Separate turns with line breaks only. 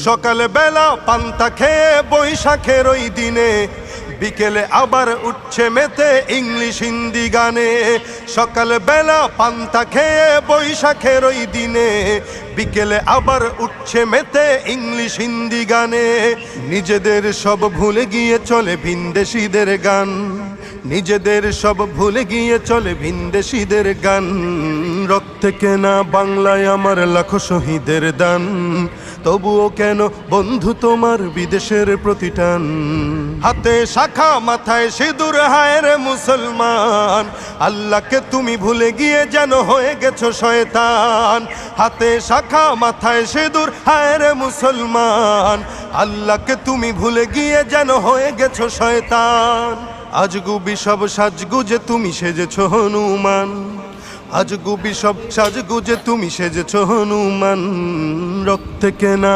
সকাল বেলা পান্তা খেয়ে বৈশাখের ওই দিনে, বিকেলে আবার উঠছে মেতে ইংলিশ হিন্দি গানে। সকাল বেলা পান্তা খেয়ে বৈশাখের ওই দিনে, বিকেলে আবার উঠছে মেতে ইংলিশ হিন্দি গানে। নিজেদের সব ভুলে গিয়ে চলে ভিনদেশীদের গান, নিজেদের সব ভুলে গিয়ে চলে ভিনদেশীদের গান। রক্তে কেনা বাংলায় আমার লাখো শহীদের দান, তবুও কেন বন্ধু তোমার বিদেশের প্রতিটান। হাতে শাখা মাথায় সিঁদুর, হায় রে মুসলমান, আল্লাহকে তুমি ভুলে গিয়ে যেন হয়ে গেছো শয়তান। হাতে শাখা মাথায় সিঁদুর, হায় রে মুসলমান, আল্লাহকে তুমি ভুলে গিয়ে যেন হয়ে গেছো শয়তান। আজগুবি সব সাজগুজে তুমি সেজেছো হনুমান, আজগুবি সব সাজগুজে তুমি সেজেছো হনুমান। রক্তে কেনা